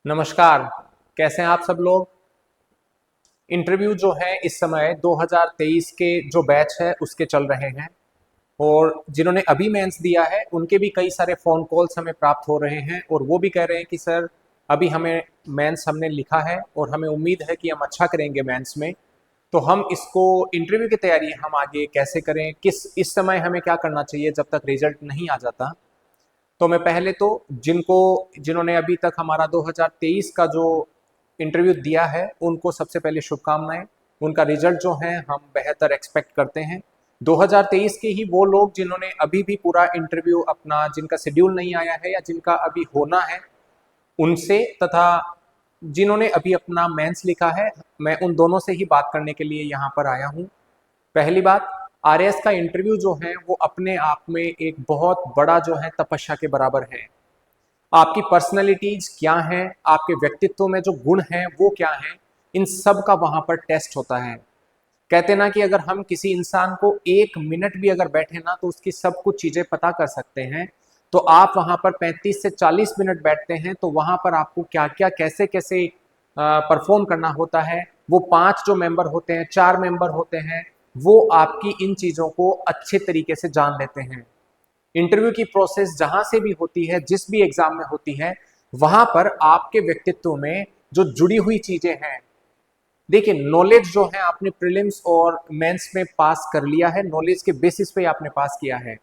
नमस्कार। कैसे हैं आप सब लोग। इंटरव्यू जो है इस समय 2023 के जो बैच है उसके चल रहे हैं और जिन्होंने अभी मेंस दिया है उनके भी कई सारे फ़ोन कॉल्स हमें प्राप्त हो रहे हैं और वो भी कह रहे हैं कि सर अभी हमें मेंस हमने लिखा है और हमें उम्मीद है कि हम अच्छा करेंगे मेंस में। तो हम इसको इंटरव्यू की तैयारी हम आगे कैसे करें, किस इस समय हमें क्या करना चाहिए जब तक रिजल्ट नहीं आ जाता। तो मैं पहले तो जिन्होंने अभी तक हमारा 2023 का जो इंटरव्यू दिया है उनको सबसे पहले शुभकामनाएं। उनका रिजल्ट जो है हम बेहतर एक्सपेक्ट करते हैं। 2023 के ही वो लोग जिन्होंने अभी भी पूरा इंटरव्यू अपना जिनका शेड्यूल नहीं आया है या जिनका अभी होना है उनसे, तथा जिन्होंने अभी अपना मेंस लिखा है, मैं उन दोनों से ही बात करने के लिए यहाँ पर आया हूँ। पहली बात, आरएएस का इंटरव्यू जो है वो अपने आप में एक बहुत बड़ा जो है तपस्या के बराबर है। आपकी पर्सनैलिटीज क्या हैं, आपके व्यक्तित्व में जो गुण हैं वो क्या हैं, इन सब का वहां पर टेस्ट होता है। कहते ना कि अगर हम किसी इंसान को 1 मिनट भी अगर बैठे ना तो उसकी सब कुछ चीजें पता कर सकते हैं। तो आप वहां पर 35 से 40 मिनट बैठते हैं तो वहां पर आपको क्या क्या कैसे कैसे परफॉर्म करना होता है। वो 5 जो मेंबर होते हैं, 4 मेंबर होते हैं, वो आपकी इन चीजों को अच्छे तरीके से जान लेते हैं। इंटरव्यू की प्रोसेस जहां से भी होती है, जिस भी एग्जाम में होती है, वहां पर आपके व्यक्तित्व में जो जुड़ी हुई चीजें हैं। देखिए, नॉलेज जो है आपने प्रीलिम्स और मेंस में पास कर लिया है, नॉलेज के बेसिस पे आपने पास किया है।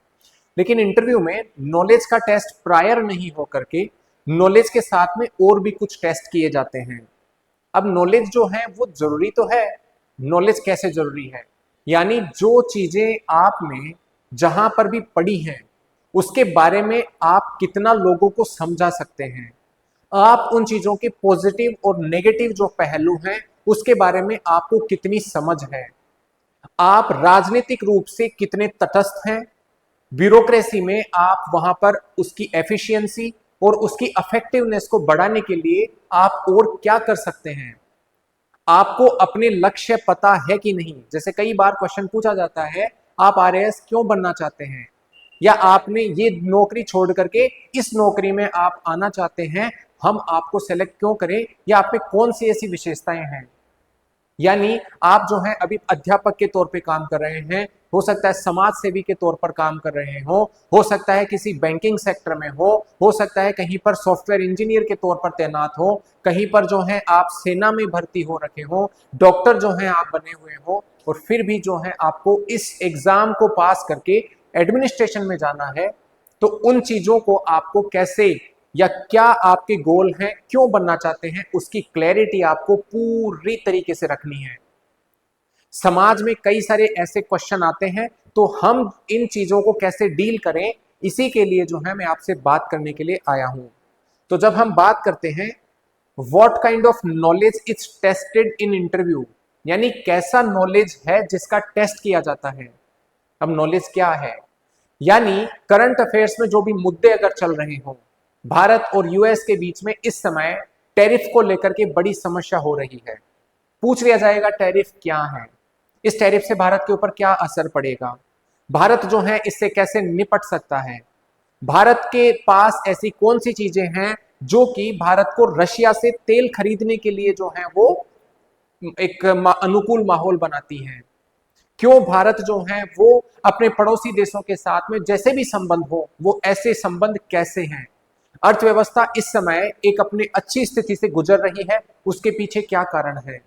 लेकिन इंटरव्यू में नॉलेज का टेस्ट प्रायर नहीं हो करके नॉलेज के साथ में और भी कुछ टेस्ट किए जाते हैं। अब नॉलेज जो है वो जरूरी तो है। नॉलेज कैसे जरूरी है, यानी जो चीजें आपने जहां पर भी पढ़ी हैं उसके बारे में आप कितना लोगों को समझा सकते हैं। आप उन चीजों के पॉजिटिव और नेगेटिव जो पहलू हैं उसके बारे में आपको कितनी समझ है। आप राजनीतिक रूप से कितने तटस्थ हैं। ब्यूरोक्रेसी में आप वहां पर उसकी एफिशिएंसी और उसकी इफेक्टिवनेस को बढ़ाने के लिए आप और क्या कर सकते हैं। आपको अपने लक्ष्य पता है कि नहीं। जैसे कई बार क्वेश्चन पूछा जाता है, आप आरएएस क्यों बनना चाहते हैं, या आपने ये नौकरी छोड़ करके इस नौकरी में आप आना चाहते हैं, हम आपको सेलेक्ट क्यों करें, या आप में कौन सी ऐसी विशेषताएं हैं। यानी आप जो है अभी अध्यापक के तौर पे काम कर रहे हैं, हो सकता है समाज सेवी के तौर पर काम कर रहे हो सकता है किसी बैंकिंग सेक्टर में हो सकता है कहीं पर सॉफ्टवेयर इंजीनियर के तौर पर तैनात हो, कहीं पर जो है आप सेना में भर्ती हो रखे हो, डॉक्टर जो है आप बने हुए हो, और फिर भी जो है आपको इस एग्जाम को पास करके एडमिनिस्ट्रेशन में जाना है। तो उन चीजों को आपको कैसे, या क्या आपके गोल हैं, क्यों बनना चाहते हैं, उसकी क्लैरिटी आपको पूरी तरीके से रखनी है। समाज में कई सारे ऐसे क्वेश्चन आते हैं, तो हम इन चीजों को कैसे डील करें, इसी के लिए जो है मैं आपसे बात करने के लिए आया हूं। तो जब हम बात करते हैं what kind of knowledge is tested in interview, यानी कैसा नॉलेज है जिसका टेस्ट किया जाता है। अब नॉलेज क्या है, यानी करंट अफेयर्स में जो भी मुद्दे अगर चल रहे हो, भारत और यूएस के बीच में इस समय टैरिफ को लेकर के बड़ी समस्या हो रही है। पूछ लिया जाएगा टैरिफ क्या है, इस टैरिफ से भारत के ऊपर क्या असर पड़ेगा, भारत जो है इससे कैसे निपट सकता है, भारत के पास ऐसी कौन सी चीजें हैं जो कि भारत को रशिया से तेल खरीदने के लिए जो है वो एक अनुकूल माहौल बनाती हैं। क्यों भारत जो है वो अपने पड़ोसी देशों के साथ में जैसे भी संबंध हो वो ऐसे संबंध कैसे हैं। अर्थव्यवस्था इस समय एक अपनी अच्छी स्थिति से गुजर रही है, उसके पीछे क्या कारण है।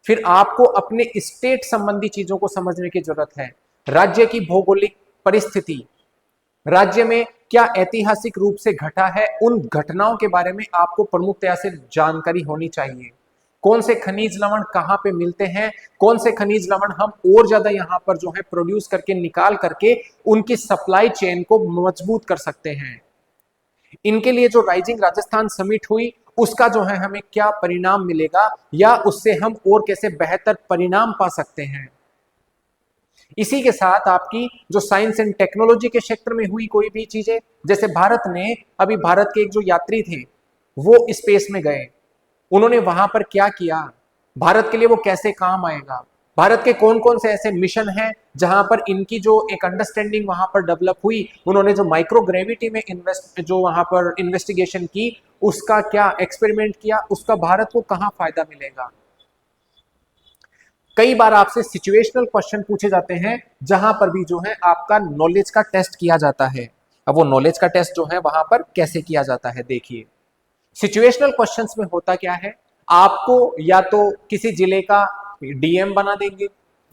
फिर आपको अपने स्टेट संबंधी चीजों को समझने की जरूरत है। राज्य की भौगोलिक परिस्थिति, राज्य में क्या ऐतिहासिक रूप से घटा है, उन घटनाओं के बारे में आपको प्रमुखता से जानकारी होनी चाहिए। कौन से खनिज लवण कहाँ पे मिलते हैं, कौन से खनिज लवण हम और ज्यादा यहाँ पर जो है प्रोड्यूस करके निकाल करके उनकी सप्लाई चेन को मजबूत कर सकते हैं। इनके लिए जो राइजिंग राजस्थान समिट हुई उसका जो है हमें क्या परिणाम मिलेगा, या उससे हम और कैसे बेहतर परिणाम पा सकते हैं। इसी के साथ आपकी जो साइंस एंड टेक्नोलॉजी के क्षेत्र में हुई कोई भी चीजें, जैसे भारत ने अभी भारत के एक जो यात्री थे वो स्पेस में गए, उन्होंने वहां पर क्या किया, भारत के लिए वो कैसे काम आएगा। भारत के कौन कौन से ऐसे मिशन हैं जहां पर इनकी जो एक अंडरस्टैंडिंग वहां पर डेवलप हुई, उन्होंने जो माइक्रोग्रेविटी में जो वहां पर इन्वेस्टिगेशन की, उसका क्या एक्सपेरिमेंट किया, उसका भारत को कहां फायदा मिलेगा। कई बार आपसे सिचुएशनल क्वेश्चन पूछे जाते हैं जहां पर भी जो है आपका नॉलेज का टेस्ट किया जाता है। अब वो नॉलेज का टेस्ट जो है वहां पर कैसे किया जाता है, देखिए सिचुएशनल क्वेश्चंस में होता क्या है, आपको या तो किसी जिले का डीएम बना देंगे,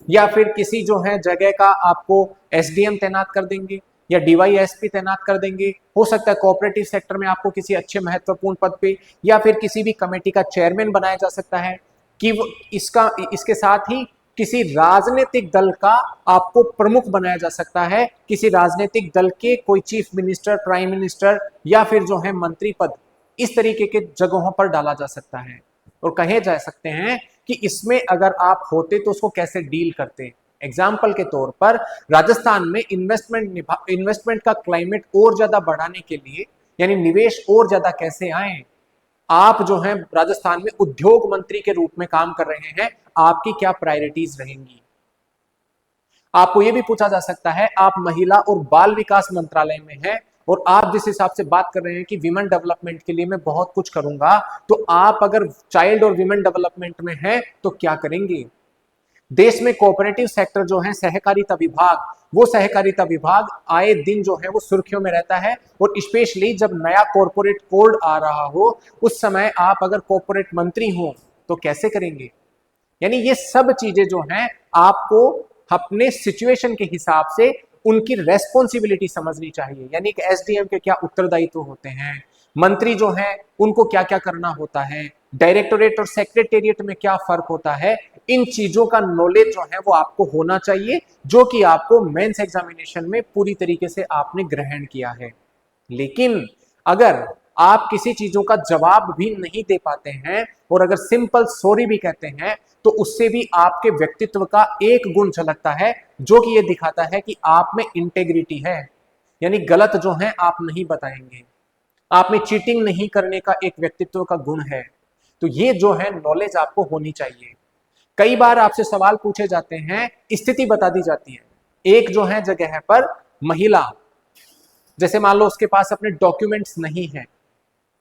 या फिर किसी जो है जगह का आपको एसडीएम तैनात कर देंगे, या डीवाईएसपी तैनात कर देंगे। हो सकता है कोऑपरेटिव सेक्टर में आपको किसी अच्छे महत्वपूर्ण पद पे या फिर किसी भी कमेटी का चेयरमैन बनाया जा सकता है कि वो इसके साथ ही किसी राजनीतिक दल का आपको प्रमुख बनाया जा सकता है, किसी राजनीतिक दल के कोई चीफ मिनिस्टर, प्राइम मिनिस्टर या फिर जो है मंत्री पद, इस तरीके के जगहों पर डाला जा सकता है। और कहे जा सकते हैं कि इसमें अगर आप होते तो उसको कैसे डील करते। एग्जाम्पल के तौर पर राजस्थान में इन्वेस्टमेंट का क्लाइमेट और ज्यादा बढ़ाने के लिए, यानी निवेश और ज्यादा कैसे आए, आप जो है राजस्थान में उद्योग मंत्री के रूप में काम कर रहे हैं, आपकी क्या प्रायोरिटीज रहेंगी। आपको यह भी पूछा जा सकता है, आप महिला और बाल विकास मंत्रालय में हैं और आप जिस हिसाब से बात कर रहे हैं कि विमेन डेवलपमेंट के लिए मैं बहुत कुछ करूंगा, तो आप अगर चाइल्ड और विमेन डेवलपमेंट में हैं तो क्या करेंगे। देश में कोऑपरेटिव सेक्टर जो है, सहकारिता विभाग, वो सहकारिता विभाग आए दिन जो है वो सुर्खियों में रहता है, और स्पेशली जब नया कॉर्पोरेट कोड आ रहा हो उस समय आप अगर कॉर्पोरेट मंत्री हो तो कैसे करेंगे। यानी ये सब चीजें जो हैं आपको अपने सिचुएशन के हिसाब से उनकी रेस्पॉन्सिबिलिटी समझनी चाहिए। यानी कि एसडीएम के क्या उत्तरदायित्व होते हैं, मंत्री जो हैं उनको क्या क्या करना होता है, डायरेक्टोरेट और सेक्रेटेरिएट में क्या फर्क होता है, इन चीजों का नॉलेज जो है वो आपको होना चाहिए, जो कि आपको मेंस एग्जामिनेशन में पूरी तरीके से आपने ग्रहण किया है। लेकिन अगर आप किसी चीजों का जवाब भी नहीं दे पाते हैं और अगर सिंपल सॉरी भी कहते हैं, तो उससे भी आपके व्यक्तित्व का एक गुण झलकता है, जो कि यह दिखाता है कि आप में इंटेग्रिटी है, यानी गलत जो है आप नहीं बताएंगे, आप में चीटिंग नहीं करने का एक व्यक्तित्व का गुण है। तो ये जो है नॉलेज आपको होनी चाहिए। कई बार आपसे सवाल पूछे जाते हैं, स्थिति बता दी जाती है, एक जो है जगह पर महिला, जैसे मान लो उसके पास अपने डॉक्यूमेंट्स नहीं है,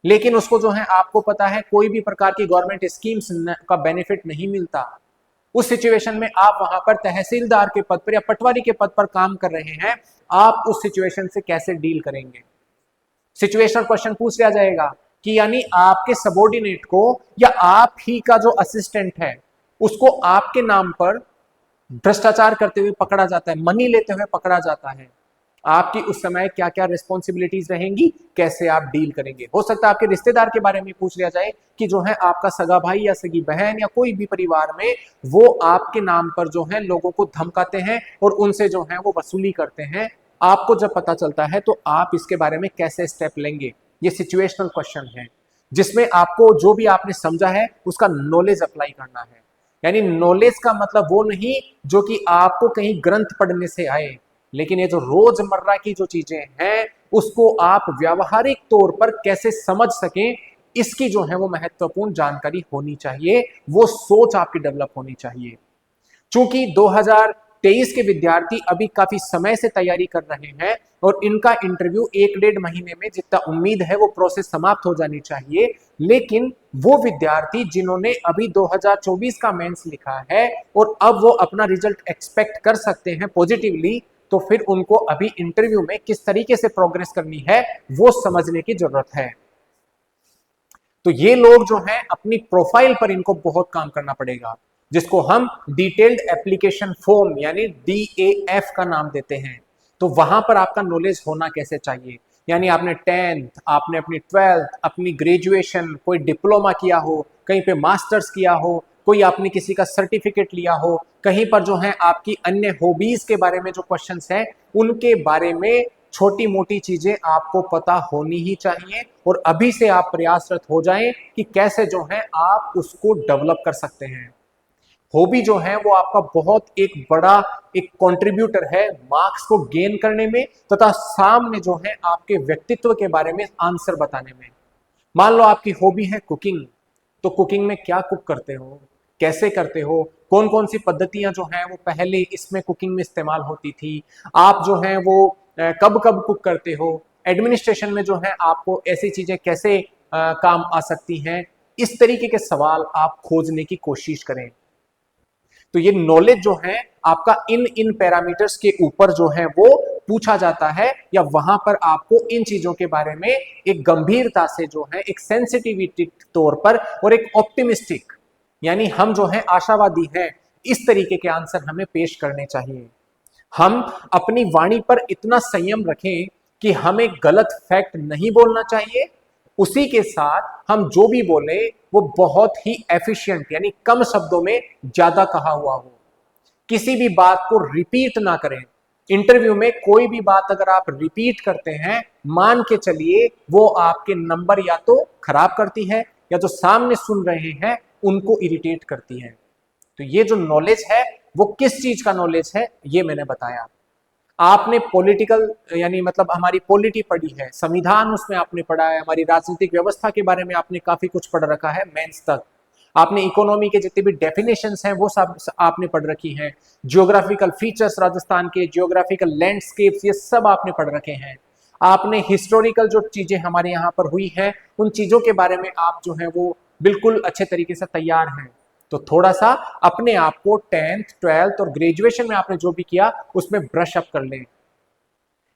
लेकिन उसको जो है आपको पता है कोई भी प्रकार की गवर्नमेंट स्कीम्स का बेनिफिट नहीं मिलता। उस सिचुएशन में आप वहां पर तहसीलदार के पद पर या पटवारी के पद पर काम कर रहे हैं, आप उस सिचुएशन से कैसे डील करेंगे। सिचुएशनल क्वेश्चन पूछ लिया जाएगा कि यानी आपके सबॉर्डिनेट को या आप ही का जो असिस्टेंट है उसको आपके नाम पर भ्रष्टाचार करते हुए पकड़ा जाता है, मनी लेते हुए पकड़ा जाता है, आपकी उस समय क्या क्या रिस्पॉन्सिबिलिटीज रहेंगी, कैसे आप डील करेंगे। हो सकता है आपके रिश्तेदार के बारे में पूछ लिया जाए कि जो है आपका सगा भाई या सगी बहन या कोई भी परिवार में वो आपके नाम पर जो है लोगों को धमकाते हैं और उनसे जो है वो वसूली करते हैं। आपको जब पता चलता है तो आप इसके बारे में कैसे स्टेप लेंगे। ये सिचुएशनल क्वेश्चन है जिसमें आपको जो भी आपने समझा है उसका नॉलेज अप्लाई करना है। यानी नॉलेज का मतलब वो नहीं जो कि आपको कहीं ग्रंथ पढ़ने से आए, लेकिन ये जो रोजमर्रा की जो चीजें हैं उसको आप व्यावहारिक तौर पर कैसे समझ सकें, इसकी जो है वो महत्वपूर्ण जानकारी होनी चाहिए, वो सोच आपकी डेवलप होनी चाहिए। चूंकि 2023 के विद्यार्थी अभी काफी समय से तैयारी कर रहे हैं और इनका इंटरव्यू 1-1.5 महीने में, जितना उम्मीद है वो प्रोसेस समाप्त हो जानी चाहिए, लेकिन वो विद्यार्थी जिन्होंने अभी 2024 का मेंस लिखा है और अब वो अपना रिजल्ट एक्सपेक्ट कर सकते हैं पॉजिटिवली, तो फिर उनको अभी इंटरव्यू में किस तरीके से प्रोग्रेस करनी है वो समझने की जरूरत है। तो ये लोग जो हैं अपनी प्रोफाइल पर इनको बहुत काम करना पड़ेगा, जिसको हम डिटेल्ड एप्लीकेशन फॉर्म यानी DAF का नाम देते हैं। तो वहां पर आपका नॉलेज होना कैसे चाहिए, यानी आपने 10th, आपने अपनी 12th, अपनी ग्रेजुएशन, कोई डिप्लोमा किया हो, कहीं पे मास्टर्स किया हो, कोई आपने किसी का सर्टिफिकेट लिया हो, कहीं पर जो है आपकी अन्य हॉबीज के बारे में जो क्वेश्चंस हैं उनके बारे में छोटी मोटी चीजें आपको पता होनी ही चाहिए, और अभी से आप प्रयासरत हो जाएं कि कैसे जो है आप उसको डेवलप कर सकते हैं। हॉबी जो है वो आपका बहुत एक बड़ा एक कंट्रीब्यूटर है मार्क्स को गेन करने में तथा सामने जो है आपके व्यक्तित्व के बारे में आंसर बताने में। मान लो आपकी हॉबी है कुकिंग, तो कुकिंग में क्या कुक करते हो, कैसे करते हो, कौन कौन सी पद्धतियां जो हैं वो पहले इसमें कुकिंग में इस्तेमाल होती थी, आप जो हैं वो कब कब कुक करते हो, एडमिनिस्ट्रेशन में जो है आपको ऐसी चीजें कैसे काम आ सकती हैं, इस तरीके के सवाल आप खोजने की कोशिश करें। तो ये नॉलेज जो है आपका इन इन पैरामीटर्स के ऊपर जो है वो पूछा जाता है, या वहां पर आपको इन चीजों के बारे में एक गंभीरता से जो है एक सेंसिटिविटी तौर पर और एक ऑप्टिमिस्टिक, यानी हम जो है आशावादी हैं, इस तरीके के आंसर हमें पेश करने चाहिए। हम अपनी वाणी पर इतना संयम रखें कि हमें गलत फैक्ट नहीं बोलना चाहिए, उसी के साथ हम जो भी बोले वो बहुत ही एफिशिएंट यानी कम शब्दों में ज्यादा कहा हुआ हो। किसी भी बात को रिपीट ना करें। इंटरव्यू में कोई भी बात अगर आप रिपीट करते हैं, मान के चलिए वो आपके नंबर या तो खराब करती है, या जो सामने सुन रहे हैं उनको इरिटेट करती है। तो ये जो नॉलेज है वो किस चीज का नॉलेज है, ये मैंने बताया। आपने पॉलिटिकल यानी मतलब हमारी पॉलिटी पढ़ी है, संविधान उसमें आपने पढ़ा है, हमारी राजनीतिक व्यवस्था के बारे में आपने काफी कुछ पढ़ रखा है मेंस तक। आपने इकोनॉमी के जितने भी डेफिनेशंस हैं वो सब आपने पढ़ रखी हैं। जियोग्राफिकल फीचर्स राजस्थान के, जियोग्राफिकल लैंडस्केप्स, ये सब आपने पढ़ रखे हैं। आपने हिस्टोरिकल जो चीजें हमारे यहाँ पर हुई हैं उन चीजों के बारे में आप जो है वो बिल्कुल अच्छे तरीके से तैयार हैं। तो थोड़ा सा अपने आप को 10th 12th और ग्रेजुएशन में आपने जो भी किया उसमें ब्रश अप कर लें।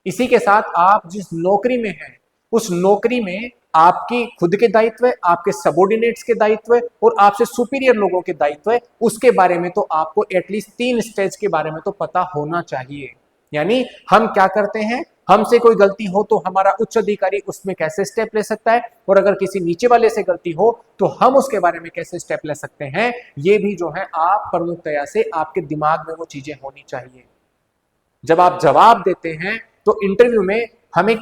इसी के साथ आप जिस नौकरी में हैं उस नौकरी में आपकी खुद के दायित्व, आपके सबॉर्डिनेट्स के दायित्व और आपसे सुपीरियर लोगों के दायित्व, उसके बारे में तो आपको एटलीस्ट 3 स्टेज के बारे में तो पता होना चाहिए। यानी हम क्या करते हैं, हमसे कोई गलती हो तो हमारा उच्च अधिकारी उसमें कैसे स्टेप ले सकता है, और अगर किसी नीचे वाले से गलती हो तो हम उसके बारे में कैसे स्टेप ले सकते हैं, ये भी जो है आप प्रमुखतया से आपके दिमाग में वो चीजें होनी चाहिए। जब आप जवाब देते हैं तो इंटरव्यू में हमें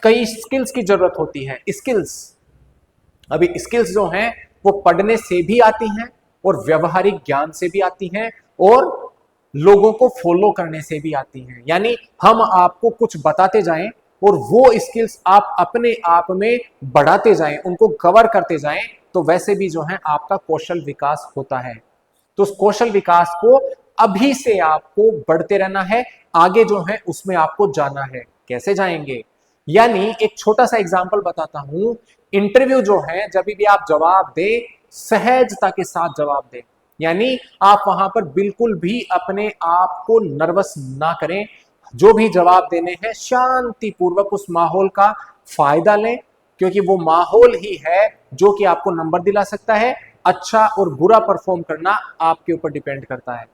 कई स्किल्स की जरूरत होती है। स्किल्स, अभी स्किल्स जो हैं वो पढ़ने से भी आती हैं और व्यवहारिक ज्ञान से भी आती हैं और लोगों को फॉलो करने से भी आती हैं। यानी हम आपको कुछ बताते जाएं और वो स्किल्स आप अपने आप में बढ़ाते जाएं, उनको कवर करते जाएं, तो वैसे भी जो है आपका कौशल विकास होता है। तो उस कौशल विकास को अभी से आपको बढ़ते रहना है, आगे जो है उसमें आपको जाना है। कैसे जाएंगे, यानी एक छोटा सा एग्जांपल बताता हूं। इंटरव्यू जो है जब भी आप जवाब दें, सहजता के साथ जवाब दें, यानी आप वहां पर बिल्कुल भी अपने आप को नर्वस ना करें। जो भी जवाब देने हैं शांतिपूर्वक उस माहौल का फायदा लें, क्योंकि वो माहौल ही है जो कि आपको नंबर दिला सकता है। अच्छा और बुरा परफॉर्म करना आपके ऊपर डिपेंड करता है।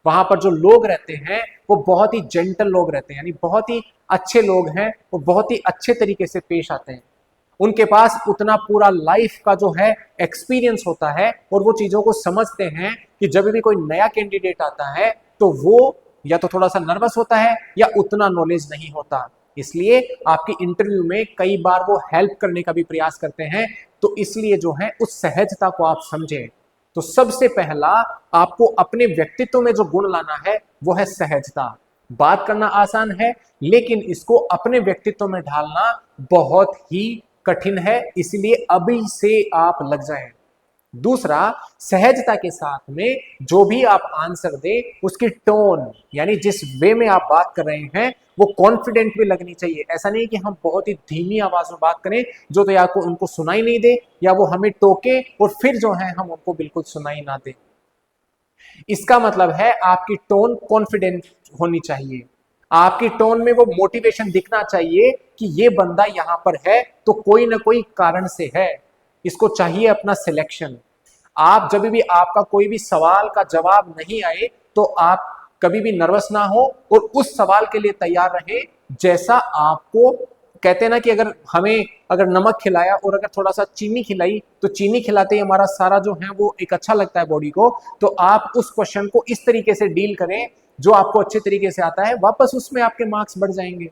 वहां पर जो लोग रहते हैं वो बहुत ही जेंटल लोग रहते हैं, यानी बहुत ही अच्छे लोग हैं, वो बहुत ही अच्छे तरीके से पेश आते हैं। उनके पास उतना पूरा लाइफ का जो है एक्सपीरियंस होता है और वो चीजों को समझते हैं कि जब भी कोई नया कैंडिडेट आता है तो वो या तो थोड़ा सा नर्वस होता है या उतना नॉलेज नहीं होता। इसलिए आपकी इंटरव्यू में कई बार वो हेल्प करने का भी प्रयास करते हैं। तो इसलिए जो है उस सहजता को आप समझें। तो सबसे पहला आपको अपने व्यक्तित्व में जो गुण लाना है वो है सहजता। बात करना आसान है लेकिन इसको अपने व्यक्तित्व में ढालना बहुत ही कठिन है, इसलिए अभी से आप लग जाएं। दूसरा, सहजता के साथ में जो भी आप आंसर दें उसकी टोन, यानी जिस वे में आप बात कर रहे हैं वो कॉन्फिडेंट भी लगनी चाहिए। ऐसा नहीं कि हम बहुत ही धीमी आवाज में बात करें जो तो या को उनको सुनाई नहीं दे या वो हमें टोके और फिर जो है हम उनको बिल्कुल सुनाई ना दे। इसका मतलब है आपकी टोन कॉन्फिडेंट होनी चाहिए, आपकी टोन में वो मोटिवेशन दिखना चाहिए कि ये बंदा यहां पर है तो कोई ना कोई कारण से है, इसको चाहिए अपना सिलेक्शन। आप जब भी आपका कोई भी सवाल का जवाब नहीं आए तो आप कभी भी नर्वस ना हो और उस सवाल के लिए तैयार रहे जैसा आपको कहते हैं ना कि अगर नमक खिलाया और अगर थोड़ा सा चीनी खिलाई तो चीनी खिलाते ही हमारा सारा जो है वो एक अच्छा लगता है बॉडी को, तो आप उस क्वेश्चन को इस तरीके से डील करें जो आपको अच्छे तरीके से आता है, वापस उसमें आपके मार्क्स बढ़ जाएंगे।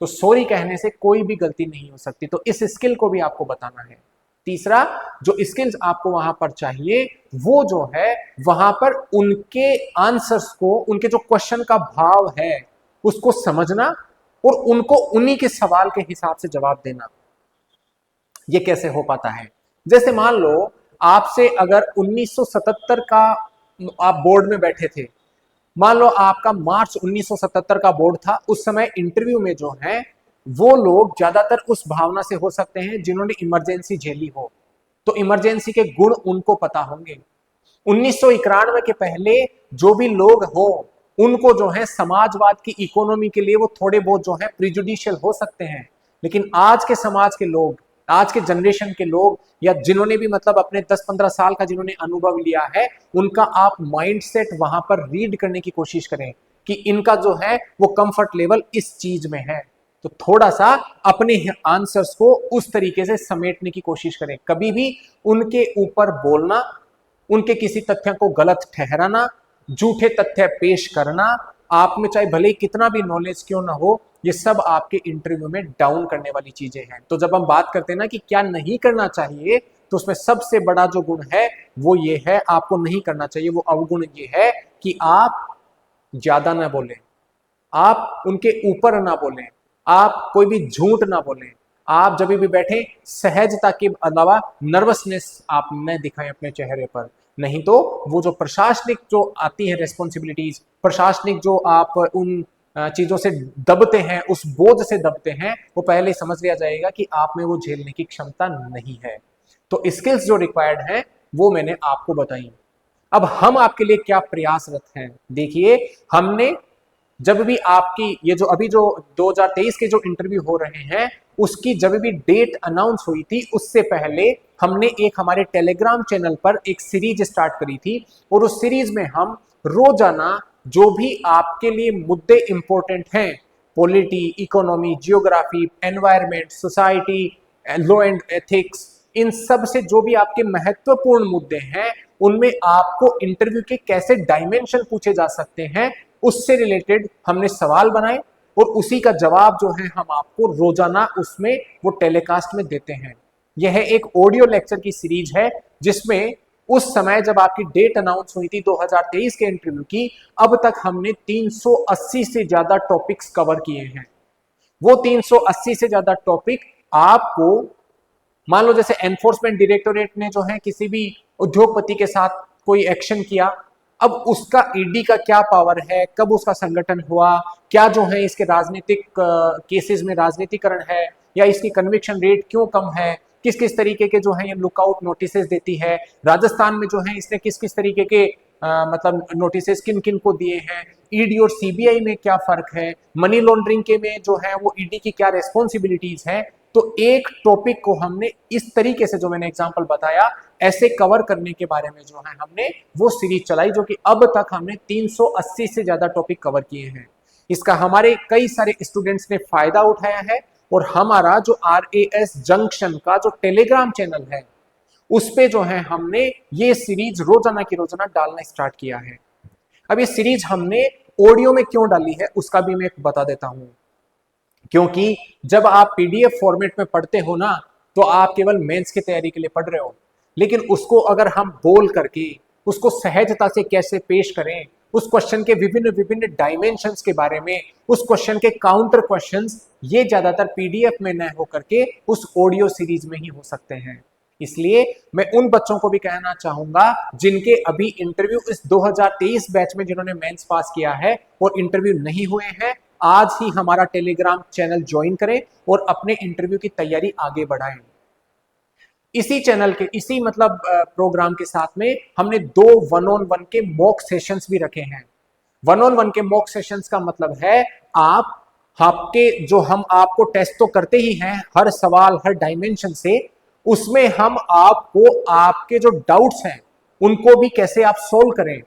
तो सॉरी कहने से कोई भी गलती नहीं हो सकती, तो इस स्किल को भी आपको बताना है। तीसरा, जो स्किल्स आपको वहां पर चाहिए वो जो है वहां पर उनके आंसर्स को, उनके जो क्वेश्चन का भाव है उसको समझना और उनको उन्हीं के सवाल के हिसाब से जवाब देना। ये कैसे हो पाता है, जैसे मान लो आपसे अगर 1977 का आप बोर्ड में बैठे थे, मान लो आपका मार्च 1977 का बोर्ड था, उस समय इंटरव्यू में जो है वो लोग ज्यादातर उस भावना से हो सकते हैं जिन्होंने इमरजेंसी झेली हो, तो इमरजेंसी के गुण उनको पता होंगे। 1991 के पहले जो भी लोग हो उनको जो है समाजवाद की इकोनॉमी के लिए वो थोड़े बहुत जो है प्रिजुडिशियल हो सकते हैं, लेकिन आज के समाज के लोग, आज के जनरेशन के लोग, या जिन्होंने भी मतलब अपने 10-15 साल का जिन्होंने अनुभव लिया है, उनका आप माइंडसेट वहां पर रीड करने की कोशिश करें कि इनका जो है वो कंफर्ट लेवल इस चीज में है। तो थोड़ा सा अपने आंसर्स को उस तरीके से समेटने की कोशिश करें। कभी भी उनके ऊपर बोलना, उनके किसी तथ्य को गलत ठहराना, झूठे तथ्य पेश करना, आप में चाहे भले कितना भी नॉलेज क्यों ना हो, ये सब आपके इंटरव्यू में डाउन करने वाली चीजें हैं। तो जब हम बात करते हैं ना कि क्या नहीं करना चाहिए, तो उसमें सबसे बड़ा जो गुण है वो ये है, आपको नहीं करना चाहिए वो अवगुण ये है कि आप ज्यादा ना बोलें, आप उनके ऊपर ना बोलें, आप कोई भी झूठ ना बोलें, आप जब भी बैठे सहजता के अलावा नर्वसनेस आप न दिखाएं अपने चेहरे पर। नहीं तो वो जो प्रशासनिक जो आती है रिस्पॉन्सिबिलिटीज, प्रशासनिक जो आप उन चीजों से दबते हैं, उस बोझ से दबते हैं, वो पहले समझ लिया जाएगा कि आप में वो झेलने की क्षमता नहीं है। तो स्किल्स जो रिक्वायर्ड है वो मैंने आपको बताई। अब हम आपके लिए क्या प्रयासरत हैं, देखिए हमने जब भी आपकी ये जो अभी जो 2023 के जो इंटरव्यू हो रहे हैं उसकी जब भी डेट अनाउंस हुई थी, उससे पहले हमने एक हमारे टेलीग्राम चैनल पर एक सीरीज स्टार्ट करी थी, और उस सीरीज में हम रोजाना जो भी आपके लिए मुद्दे इंपॉर्टेंट हैं, polity, economy, geography, environment, society, law and ethics, इन सब से जो भी आपके महत्वपूर्ण मुद्दे हैं, उनमें आपको इंटरव्यू के कैसे डायमेंशन पूछे जा सकते हैं, उससे रिलेटेड हमने सवाल बनाए, और उसी का जवाब जो है हम आपको रोजाना उसमें वो टेलीकास्ट में देते हैं। यह एक ऑडियो लेक्चर की सीरीज है जिसमें उस समय जब आपकी डेट अनाउंस हुई थी 2023 के इंटरव्यू की, अब तक हमने 380 से ज्यादा टॉपिक्स कवर किए हैं। वो 380 से ज्यादा टॉपिक आपको, मान लो जैसे एनफोर्समेंट डायरेक्टोरेट ने जो है किसी भी उद्योगपति के साथ कोई एक्शन किया, अब उसका ईडी का क्या पावर है, कब उसका संगठन हुआ, क्या जो है इसके राजनीतिक केसेस में राजनीतिकरण है, या इसकी कन्विक्शन रेट क्यों कम है, किस किस तरीके के जो है ये लुकआउट नोटिस देती है, राजस्थान में जो है इसने किस किस तरीके के मतलब नोटिस किन किन को दिए हैं, ईडी और सीबीआई में क्या फर्क है, मनी लॉन्ड्रिंग के में जो है वो ईडी की क्या रेस्पॉन्सिबिलिटीज है। तो एक टॉपिक को हमने इस तरीके से जो मैंने एग्जांपल बताया ऐसे कवर करने के बारे में जो है हमने वो सीरीज चलाई, जो कि अब तक हमने 380 से ज्यादा टॉपिक कवर किए हैं। इसका हमारे कई सारे स्टूडेंट्स ने फायदा उठाया है, और हमारा जो RAS जंक्शन का जो टेलीग्राम चैनल है उस पे जो है हमने ये सीरीज रोजाना की रोजाना डालना स्टार्ट किया है। अब ये सीरीज हमने ऑडियो में क्यों डाली है उसका भी मैं बता देता हूं, क्योंकि जब आप PDF फॉर्मेट में पढ़ते हो ना, तो आप केवल मेंस की तैयारी के लिए पढ़ रहे हो, लेकिन उसको अगर हम बोल करके उसको सहजता से कैसे पेश करें, उस क्वेश्चन के विभिन्न विभिन्न डायमेंशंस के बारे में, उस क्वेश्चन के काउंटर क्वेश्चंस, ये ज्यादातर PDF में न हो करके उस ऑडियो सीरीज में ही हो सकते हैं। इसलिए मैं उन बच्चों को भी कहना चाहूंगा जिनके अभी इंटरव्यू इस 2023 बैच में जिन्होंने मेंस पास किया है और इंटरव्यू नहीं हुए हैं, आज ही हमारा टेलीग्राम चैनल ज्वाइन करें और अपने इंटरव्यू की तैयारी आगे बढ़ाएं। इसी चैनल के इसी मतलब प्रोग्राम के साथ में हमने 2 1-on-1 के मॉक सेशंस भी रखे हैं। 1-on-1 के मॉक सेशंस का मतलब है आपके जो हम आपको टेस्ट तो करते ही हैं हर सवाल हर डायमेंशन से, उसमें हम आपको आपके जो डाउट्स हैं उनको भी कैसे आप सोल्व करें,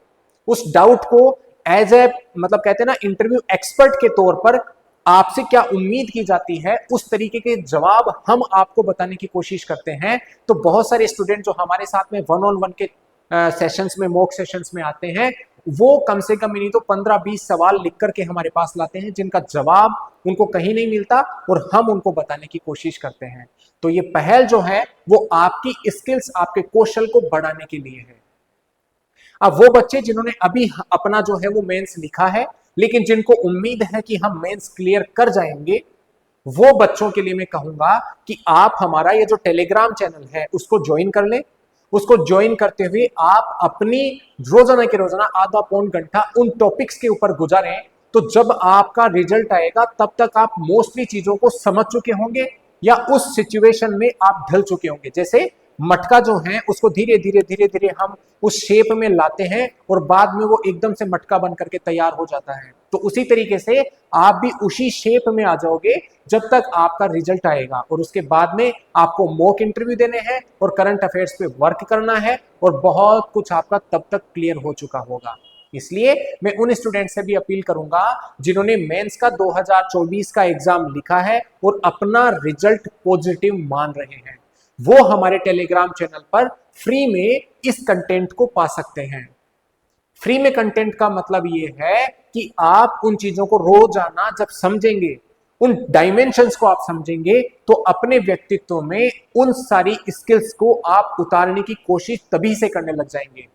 उस डाउट को एज ए मतलब कहते हैं ना इंटरव्यू एक्सपर्ट के तौर पर आपसे क्या उम्मीद की जाती है, उस तरीके के जवाब हम आपको बताने की कोशिश करते हैं। तो बहुत सारे स्टूडेंट जो हमारे साथ में 1-on-1 के सेशंस में मॉक सेशंस में आते हैं, वो कम से कम नहीं तो 15-20 सवाल लिख करके हमारे पास लाते हैं जिनका जवाब उनको कहीं नहीं मिलता, और हम उनको बताने की कोशिश करते हैं। तो ये पहल जो है वो आपकी स्किल्स, आपके कौशल को बढ़ाने के लिए है। अब वो बच्चे जिन्होंने अभी अपना जो है वो मेंस लिखा है, लेकिन जिनको उम्मीद है कि हम मेंस क्लियर कर जाएंगे, वो बच्चों के लिए मैं कहूंगा कि आप हमारा ये जो टेलीग्राम चैनल है उसको ज्वाइन कर लें, उसको ज्वाइन करते हुए आप अपनी रोजाना के रोजाना आधा पौन घंटा उन टॉपिक्स के ऊपर गुजारें, तो जब आपका रिजल्ट आएगा तब तक आप मोस्टली चीजों को समझ चुके होंगे या उस सिचुएशन में आप ढल चुके होंगे। जैसे मटका जो है उसको धीरे धीरे धीरे धीरे हम उस शेप में लाते हैं और बाद में वो एकदम से मटका बन करके तैयार हो जाता है। तो उसी तरीके से आप भी उसी शेप में आ जाओगे जब तक आपका रिजल्ट आएगा, और उसके बाद में आपको मॉक इंटरव्यू देने हैं और करंट अफेयर्स पे वर्क करना है और बहुत कुछ आपका तब तक क्लियर हो चुका होगा। इसलिए मैं उन स्टूडेंट से भी अपील करूंगा जिन्होंने मेंस का 2024 का एग्जाम लिखा है और अपना रिजल्ट पॉजिटिव मान रहे हैं, वो हमारे टेलीग्राम चैनल पर फ्री में इस कंटेंट को पा सकते हैं। फ्री में कंटेंट का मतलब ये है कि आप उन चीजों को रोजाना जब समझेंगे, उन डायमेंशंस को आप समझेंगे, तो अपने व्यक्तित्व में उन सारी स्किल्स को आप उतारने की कोशिश तभी से करने लग जाएंगे।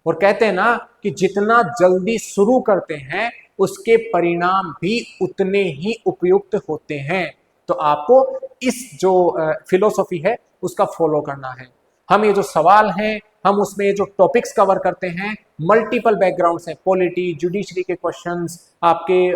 और कहते हैं ना कि जितना जल्दी शुरू करते हैं उसके परिणाम भी उतने ही उपयुक्त होते हैं। तो आपको इस जो फिलोसॉफी है उसका फॉलो करना है। हम ये जो सवाल हैं, हम उसमें जो टॉपिक्स कवर करते हैं, मल्टीपल बैकग्राउंड्स हैं, पॉलिटी, जुडिशरी के क्वेश्चंस, आपके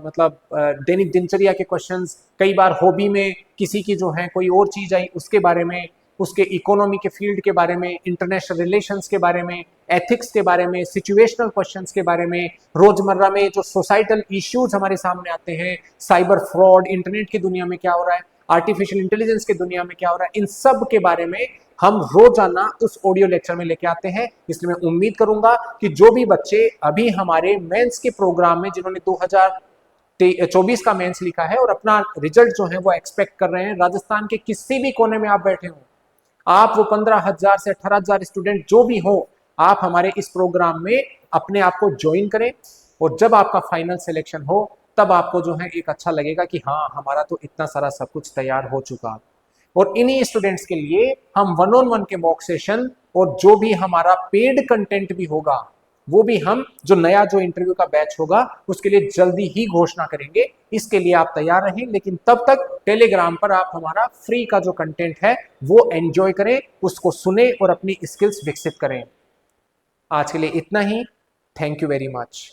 मतलब दैनिक दिनचर्या के क्वेश्चंस, कई बार हॉबी में किसी की जो है कोई और चीज आई उसके बारे में, उसके इकोनॉमी के फील्ड के बारे में, इंटरनेशनल रिलेशंस के बारे में, एथिक्स के बारे में, सिचुएशनल क्वेश्चंस के बारे में, रोजमर्रा में जो सोसाइटल इश्यूज हमारे सामने आते हैं, साइबर फ्रॉड, इंटरनेट की दुनिया में क्या हो रहा है, आर्टिफिशियल इंटेलिजेंस की दुनिया में क्या हो रहा है, इन सब के बारे में हम रोजाना उस ऑडियो लेक्चर में लेके आते हैं। इसलिए मैं उम्मीद करूंगा कि जो भी बच्चे अभी हमारे मेंस के प्रोग्राम में, जिन्होंने 2024 का मेंस लिखा है और अपना रिजल्ट जो है वो एक्सपेक्ट कर रहे हैं, राजस्थान के किसी भी कोने में आप बैठे हो, आप वो 15,000 से 18,000 स्टूडेंट जो भी हो, आप हमारे इस प्रोग्राम में अपने आप को ज्वाइन करें, और जब आपका फाइनल सिलेक्शन हो तब आपको जो है एक अच्छा लगेगा कि हाँ, हमारा तो इतना सारा सब कुछ तैयार हो चुका। और इन्हीं स्टूडेंट्स के लिए हम 1-on-1 के मॉक सेशन और जो भी हमारा पेड कंटेंट भी होगा, वो भी हम जो नया जो इंटरव्यू का बैच होगा उसके लिए जल्दी ही घोषणा करेंगे। इसके लिए आप तैयार रहें, लेकिन तब तक टेलीग्राम पर आप हमारा फ्री का जो कंटेंट है वो एंजॉय करें, उसको सुने और अपनी स्किल्स विकसित करें। आज के लिए इतना ही। Thank you very much.